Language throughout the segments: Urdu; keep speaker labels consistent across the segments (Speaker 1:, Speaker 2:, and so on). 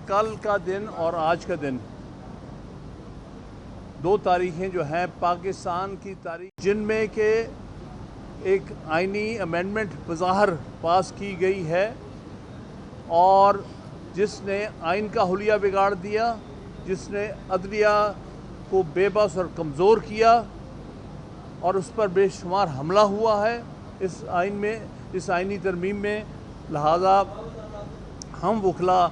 Speaker 1: کل کا دن اور آج کا دن دو تاریخیں جو ہیں پاکستان کی تاریخ، جن میں کہ ایک آئینی امینڈمنٹ بظاہر پاس کی گئی ہے اور جس نے آئین کا حلیہ بگاڑ دیا، جس نے عدلیہ کو بے بس اور کمزور کیا اور اس پر بے شمار حملہ ہوا ہے اس آئینی ترمیم میں۔ لہذا ہم وکلا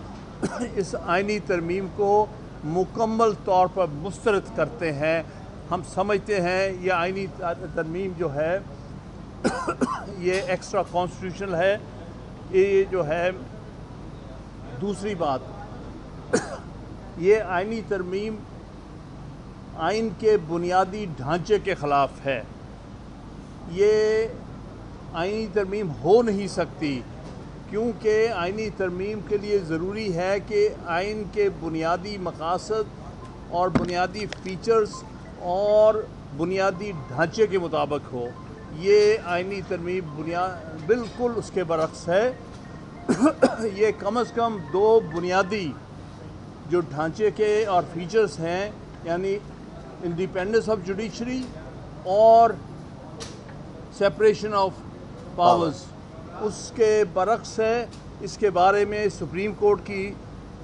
Speaker 1: اس آئینی ترمیم کو مکمل طور پر مسترد کرتے ہیں۔ ہم سمجھتے ہیں یہ آئینی ترمیم جو ہے یہ ایکسٹرا کانسٹیٹیوشنل ہے۔ یہ جو ہے دوسری بات، یہ آئینی ترمیم آئین کے بنیادی ڈھانچے کے خلاف ہے۔ یہ آئینی ترمیم ہو نہیں سکتی کیونکہ آئینی ترمیم کے لیے ضروری ہے کہ آئین کے بنیادی مقاصد اور بنیادی فیچرز اور بنیادی ڈھانچے کے مطابق ہو۔ یہ آئینی ترمیم بالکل اس کے برعکس ہے۔ یہ کم از کم دو بنیادی جو ڈھانچے کے اور فیچرز ہیں، یعنی انڈیپینڈنس آف جوڈیشری اور سیپریشن آف پاورز، اس کے برعکس ہے۔ اس کے بارے میں سپریم کورٹ کی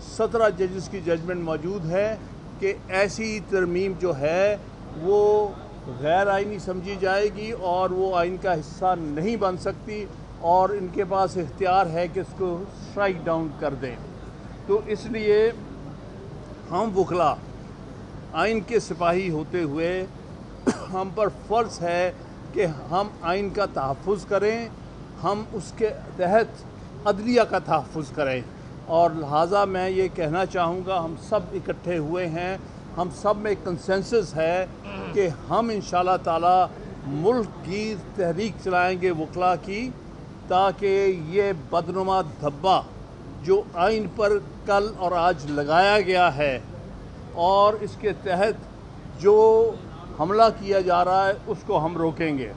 Speaker 1: 17 ججز کی ججمنٹ موجود ہے کہ ایسی ترمیم جو ہے وہ غیر آئینی سمجھی جائے گی اور وہ آئین کا حصہ نہیں بن سکتی، اور ان کے پاس اختیار ہے کہ اس کو اسٹرائک ڈاؤن کر دیں۔ تو اس لیے ہم وکلا آئین کے سپاہی ہوتے ہوئے ہم پر فرض ہے کہ ہم آئین کا تحفظ کریں، ہم اس کے تحت عدلیہ کا تحفظ کریں، اور لہٰذا میں یہ کہنا چاہوں گا ہم سب اکٹھے ہوئے ہیں، ہم سب میں کنسنسس ہے کہ ہم انشاءاللہ تعالی ملک کی تحریک چلائیں گے وکلا کی، تاکہ یہ بدنما دھبا جو آئین پر کل اور آج لگایا گیا ہے اور اس کے تحت جو حملہ کیا جا رہا ہے اس کو ہم روکیں گے۔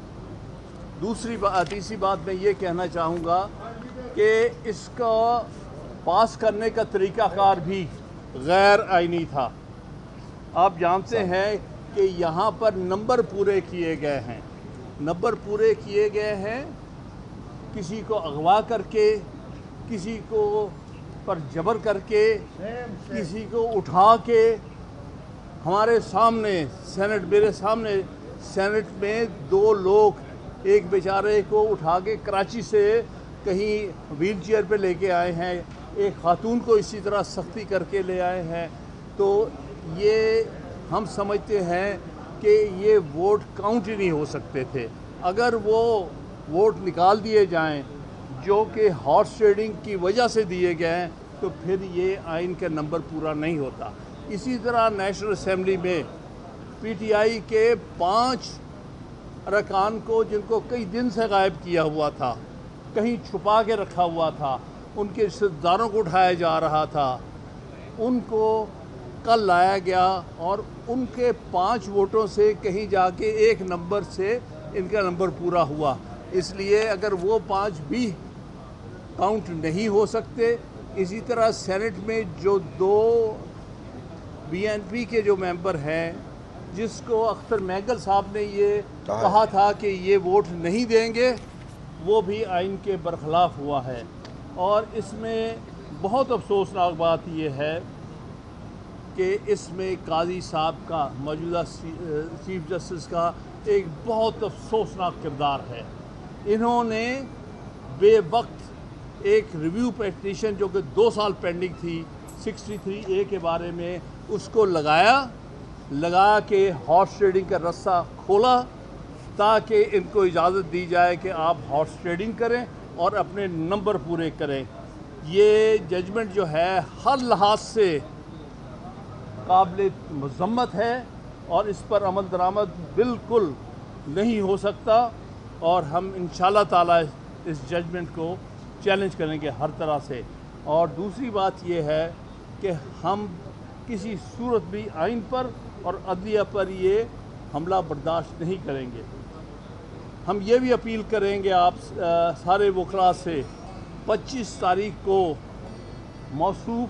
Speaker 1: تیسری بات میں یہ کہنا چاہوں گا کہ اس کا پاس کرنے کا طریقہ کار بھی غیر آئینی تھا۔ آپ جانتے ہیں کہ یہاں پر نمبر پورے کیے گئے ہیں، کسی کو اغوا کر کے، کسی کو پر جبر کر کے، کسی کو اٹھا کے ہمارے سامنے میرے سامنے سینٹ میں دو لوگ، ایک بیچارے کو اٹھا کے کراچی سے کہیں ویل چیئر پہ لے کے آئے ہیں، ایک خاتون کو اسی طرح سختی کر کے لے آئے ہیں۔ تو یہ ہم سمجھتے ہیں کہ یہ ووٹ کاؤنٹ ہی نہیں ہو سکتے تھے۔ اگر وہ ووٹ نکال دیے جائیں جو کہ ہارس ٹریڈنگ کی وجہ سے دیے گئے ہیں تو پھر یہ آئین کا نمبر پورا نہیں ہوتا۔ اسی طرح نیشنل اسمبلی میں پی ٹی آئی کے 5 ارکان کو، جن کو کئی دن سے غائب کیا ہوا تھا، کہیں چھپا کے رکھا ہوا تھا، ان کے رشتہ داروں کو اٹھایا جا رہا تھا، ان کو کل لایا گیا اور ان کے 5 ووٹوں سے کہیں جا کے 1 نمبر سے ان کا نمبر پورا ہوا۔ اس لیے اگر وہ 5 بھی کاؤنٹ نہیں ہو سکتے، اسی طرح سینٹ میں جو 2 بی این پی کے جو ممبر ہیں، جس کو اختر مینگل صاحب نے یہ کہا تھا کہ یہ ووٹ نہیں دیں گے، وہ بھی آئین کے برخلاف ہوا ہے۔ اور اس میں بہت افسوسناک بات یہ ہے کہ اس میں قاضی صاحب کا، موجودہ چیف جسٹس کا ایک بہت افسوسناک کردار ہے۔ انہوں نے بے وقت ایک ریویو پیٹیشن جو کہ 2 سال پینڈنگ تھی 63A کے بارے میں، اس کو لگا کے ہارس ٹریڈنگ کا رستہ کھولا تاکہ ان کو اجازت دی جائے کہ آپ ہارس ٹریڈنگ کریں اور اپنے نمبر پورے کریں۔ یہ ججمنٹ جو ہے ہر لحاظ سے قابل مذمت ہے اور اس پر عمل درآمد بالکل نہیں ہو سکتا، اور ہم انشاءاللہ تعالی اس ججمنٹ کو چیلنج کریں گے ہر طرح سے۔ اور دوسری بات یہ ہے کہ ہم کسی صورت بھی آئین پر اور عدلیہ پر یہ حملہ برداشت نہیں کریں گے۔ ہم یہ بھی اپیل کریں گے آپ سارے وکلاء سے، 25 تاریخ کو موصوف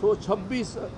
Speaker 1: 26